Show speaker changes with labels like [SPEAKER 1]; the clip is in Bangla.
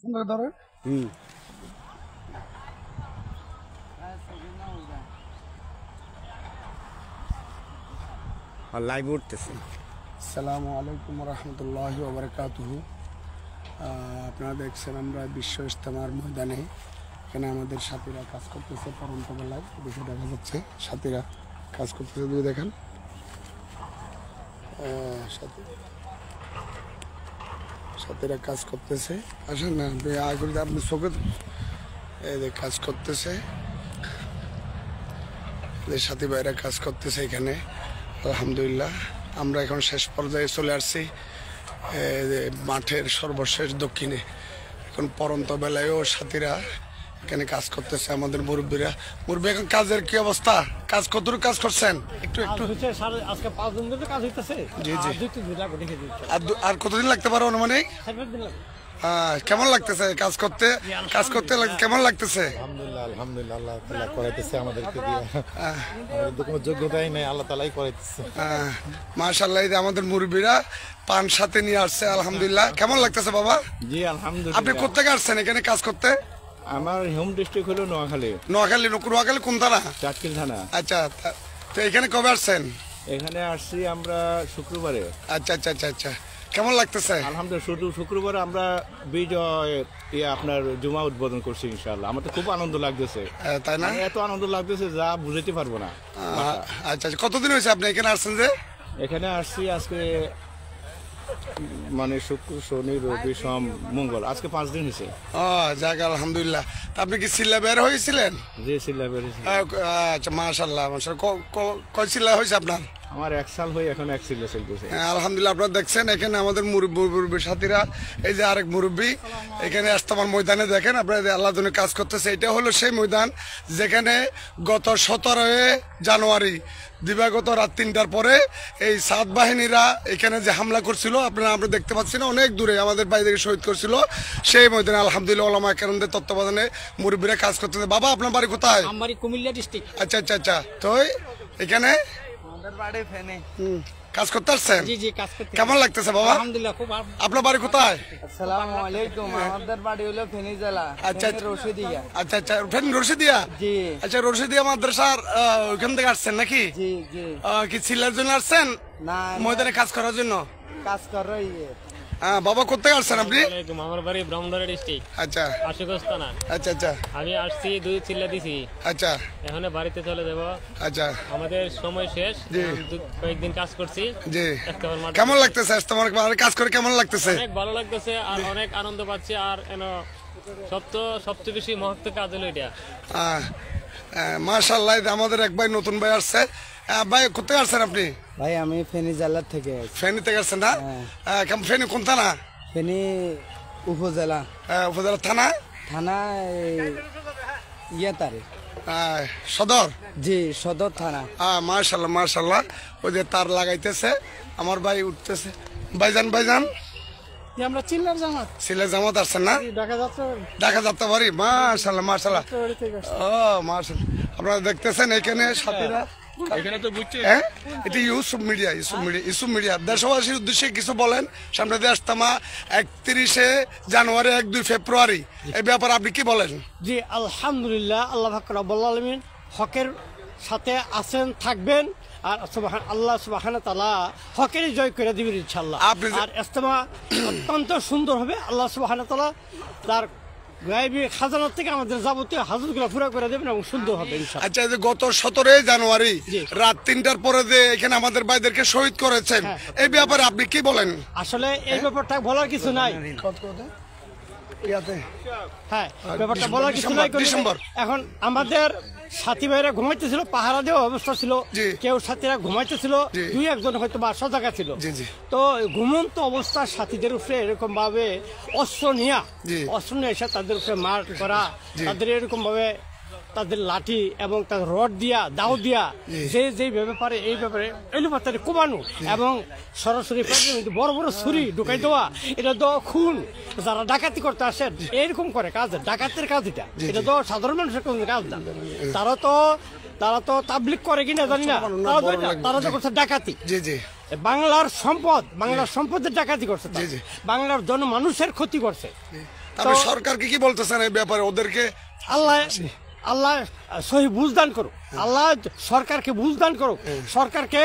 [SPEAKER 1] ধরেন
[SPEAKER 2] লাইভ উঠতেছে।
[SPEAKER 1] আসসালামু আলাইকুম রহমতুল্লাহি ওয়া বারাকাতুহু। আপনারা দেখছেন আমরা বিশ্ব ইজতেমার ময়দানে, এখানে আমাদের সাথীরা কাজ করতেছে পরন্ত বেলায়, দেখে দেখা যাচ্ছে সাথীরা কাজ করতেছে। দুই দেখেন সাথীরা কাজ করতেছে। আসেন না আগে আপনি চোখে কাজ করতেছে, সাথী ভাইরা কাজ করতেছে এখানে। আলহামদুলিল্লাহ আমরা এখন শেষ পর্যায়ে চলে আসছি মাঠের সর্বশেষ দক্ষিণে। এখন পরন্ত বেলায়ও সাথীরা এখানে কাজ করতেছে। আমাদের মুরব্বীরা, মুরব্বী এখন কাজের কি অবস্থা? কাজ কতটুকু কাজ করছেন? একটু একটু
[SPEAKER 3] আজকে 5 দিন ধরে কাজ হইতেছে।
[SPEAKER 1] জি জি।
[SPEAKER 3] আর
[SPEAKER 1] কতদিন লাগতে পারে অনুমানিক?
[SPEAKER 3] 7 দিন লাগবে।
[SPEAKER 1] কেমন লাগতেছে কাজ করতে? কেমন লাগতেছে?
[SPEAKER 4] আলহামদুলিল্লাহ আল্লাহ তাআলা করাইতেছে আমাদেরকে দিয়ে। আমাদের কোনো যোগ্যতাই নাই, আল্লাহ তাআলাই করাইতেছে।
[SPEAKER 1] মাশাআল্লাহ। এই যে আমাদের মুরব্বীরা পান সাথে নিয়ে আসছে। আলহামদুলিল্লাহ। কেমন লাগতেছে বাবা?
[SPEAKER 3] জি আলহামদুলিল্লাহ।
[SPEAKER 1] আপনি কোথেকে আসছেন এখানে কাজ করতে?
[SPEAKER 3] আমার হোম ডিস্ট্রিক্ট হলো নোয়াখালী।
[SPEAKER 1] নোয়াখালী কোন থানা?
[SPEAKER 3] চাটকিল থানা।
[SPEAKER 1] আচ্ছা, তো এখানে কবে আসছেন?
[SPEAKER 3] এখানে আসছি আমরা শুক্রবারে।
[SPEAKER 1] আচ্ছা আচ্ছা আচ্ছা আচ্ছা। কেমন লাগতেছে?
[SPEAKER 3] আলহামদুলিল্লাহ। শুধু শুক্রবারে আমরা আপনার জুমা উদ্বোধন করছি ইনশাআল্লাহ। আমার তো খুব আনন্দ লাগতেছে।
[SPEAKER 1] তাই না?
[SPEAKER 3] এত আনন্দ লাগতেছে যা বুঝাইতে পারবো না।
[SPEAKER 1] আচ্ছা আচ্ছা। কতদিন হয়েছে আপনি এখানে আসছেন? যে
[SPEAKER 3] এখানে আসছি আজকে মানে শুক্র শনি রবি সোম মঙ্গল, আজকে 5 দিন হয়েছে।
[SPEAKER 1] যাক আলহামদুলিল্লাহ। আপনি কি সিল্লা বের হয়েছিলেন?
[SPEAKER 3] জি সিল্লা বেরিয়েছে।
[SPEAKER 1] আচ্ছা মাশাআল্লাহ মাশাআল্লাহ। কয় সিল্লা হয়েছে আপনার?
[SPEAKER 3] আমার 1 সাল হয়ে এখন 1 সিল্লা চলতেছে।
[SPEAKER 1] আলহামদুলিল্লাহ। আপনারা দেখছেন এখানে আমাদের মুরব্বী সাথীরা, এই যে আরেক মুরব্বী এখানে ইজতেমার ময়দানে দেখেন আপনারা আল্লাহ জন্য কাজ করতেছে। এটা হলো সেই ময়দান যেখানে গত 17 জানুয়ারি দিবাগত রাত 3টার পরে এই সাত বাহিনীরা এখানে যে হামলা করছিল, আমরা দেখতে পাচ্ছি না, অনেক দূরে আমাদের বাইরে শহীদ করছিল সেই ময়দানে। আলহামদুলিল্লাহ ওলামা কেরামদের তত্ত্বাবধানে মুরব্বীরা কাজ করতেছে। বাবা আপনার বাড়ি কোথায়?
[SPEAKER 5] আমার বাড়ি কুমিল্লা ডিস্ট্রিক্ট।
[SPEAKER 1] আচ্ছা আচ্ছা আচ্ছা। তো এখানে কাজ করতে আসছেন?
[SPEAKER 5] জি জি, কাজ করতে।
[SPEAKER 1] কেমন লাগতেছে বাবা?
[SPEAKER 5] আলহামদুলিল্লাহ খুব।
[SPEAKER 1] আপনার বাড়ি কোথায়?
[SPEAKER 6] আসসালামু আলাইকুম। আমাদের বাড়ি হলো ফেনী জেলা।
[SPEAKER 1] আচ্ছা
[SPEAKER 6] রশিদিয়া।
[SPEAKER 1] আচ্ছা আচ্ছা। ফেনী রশিদিয়া?
[SPEAKER 6] জি।
[SPEAKER 1] আচ্ছা রশিদিয়া মাদ্রাসার ওইখান থেকে আসছেন নাকি?
[SPEAKER 6] জি জি।
[SPEAKER 1] কি ছিলার জন্য আসছেন?
[SPEAKER 6] না
[SPEAKER 1] ময়দানে কাজ করার জন্য?
[SPEAKER 6] কাজ করই।
[SPEAKER 1] বাবা কোথায় আসছেন আপনি?
[SPEAKER 5] আমার বাড়ি ব্রাহ্মণবাড়িয়া ডিস্ট্রিক্ট,
[SPEAKER 1] আচ্ছা
[SPEAKER 5] আশুগঞ্জ থানা।
[SPEAKER 1] আচ্ছা আচ্ছা
[SPEAKER 5] আমি আসছি 2 চিল্লা দিছি।
[SPEAKER 1] আচ্ছা
[SPEAKER 5] এখন বাড়িতে চলে যাব।
[SPEAKER 1] আচ্ছা।
[SPEAKER 5] আমাদের সময় শেষ।
[SPEAKER 1] জি।
[SPEAKER 5] কয়েকদিন কাজ করছি।
[SPEAKER 1] জি। কেমন লাগতেছে তোমার কাজ করে? কেমন লাগতেছে?
[SPEAKER 5] অনেক ভালো লাগতেছে আর অনেক আনন্দ পাচ্ছি। আর সবচেয়ে বেশি মহত্ব কাজ হলো এটা।
[SPEAKER 1] মাশাআল্লাহ। আমাদের এক ভাই নতুন ভাই আসছে। ভাই কোথায় আসছেন আপনি?
[SPEAKER 6] ভাই আমি ফেনী জেলা থেকে।
[SPEAKER 1] ফেনী থেকে আসছেন না? ফেনী কোন থানা?
[SPEAKER 6] ফেনী উপজেলা।
[SPEAKER 1] উপজেলা থানা?
[SPEAKER 6] থানা ইয়াতারে
[SPEAKER 1] সদর?
[SPEAKER 6] জি সদর থানা।
[SPEAKER 1] মাশাআল্লাহ মাশাআল্লাহ। ওই যে তার লাগাইতেছে আমার ভাই উঠতেছে। ভাইজান
[SPEAKER 5] আমরা চিল্লার জামাত।
[SPEAKER 1] সিলেট জামাত আসছেন না?
[SPEAKER 5] ঢাকা
[SPEAKER 1] যাত্রা বাড়ি। মাশাআল্লাহ মাশাআল্লাহ। মাশাআল্লাহ। আপনারা দেখতেছেন এখানে সাথীরা
[SPEAKER 3] এখানে তো বুঝছি।
[SPEAKER 1] এটি ইউসুফ মিডিয়া দেশবাসীর উদ্দেশ্যে কিছু বলেন। সামনে দিয়ে ইজতেমা 31 জানুয়ারি 1-2 ফেব্রুয়ারি, এই ব্যাপারে আপনি কি বলেন?
[SPEAKER 5] জি আলহামদুলিল্লাহ। আল্লাহ পাক রব্বুল আলামিন হকের সাথে আছেন, থাকবেন। আর আল্লাহ সুবহানাহু ওয়া তাআলা হকেরই জয় করে দিবেন ইনশাআল্লাহ। আর ইজতেমা অত্যন্ত সুন্দর হবে। আল্লাহ সুবহানাহু ওয়া তাআলা তার গায়বী খাজানা থেকে আমাদের যাবতীয় হাজতগুলো পুরো করে দেবেন এবং সুন্দর হবে ইনশাআল্লাহ।
[SPEAKER 1] আচ্ছা, যে গত 17 জানুয়ারি রাত 3টার পরে যে এখানে আমাদের ভাইদেরকে শহীদ করেছেন, এই ব্যাপারে আপনি কি বলেন?
[SPEAKER 5] আসলে এই ব্যাপারটা বলার কিছু নাই। হ্যাঁ, ব্যাপারটা বলার কিছু নাই। এখন আমাদের সাথী ভাইরা ঘুমাইতেছিল, পাহারা দেওয়া অবস্থা ছিল। কেউ সাথীরা ঘুমাইতেছিল, 2-1 জন হয়তো বা সজাগা ছিল। তো ঘুমন্ত অবস্থার সাথীদের উপরে এরকম ভাবে অস্ত্র নিয়ে এসে তাদের উপরে মার করা, তাদের এরকম ভাবে তাদের লাঠি এবং তাদের রড দিয়া দাও দিয়া যে ব্যাপারে এই ব্যাপারে এলোপাতারি কোবানো এবং সরাসরি বড় বড় ছুরি ঢুকাই দেওয়া, এটা তো খুন। যারা ডাকাতি করতে আসেন এইরকম করে কাজ, ডাকাতের কাজ এটা তো সাধারণ মানুষের কোন কাজ না। তারা তো তাবলিগ করে কিনা জানি না, তারা তো করছে ডাকাতি। বাংলার সম্পদের ডাকাতি করছে, বাংলার জনমানুষের ক্ষতি করছে।
[SPEAKER 1] তবে সরকারকে কি বলতেছেন এই ব্যাপারে ওদেরকে?
[SPEAKER 5] আল্লাহ আল্লাহ সহি বুঝদান করো, আল্লাহ সরকারকে বুঝদান করো, সরকারকে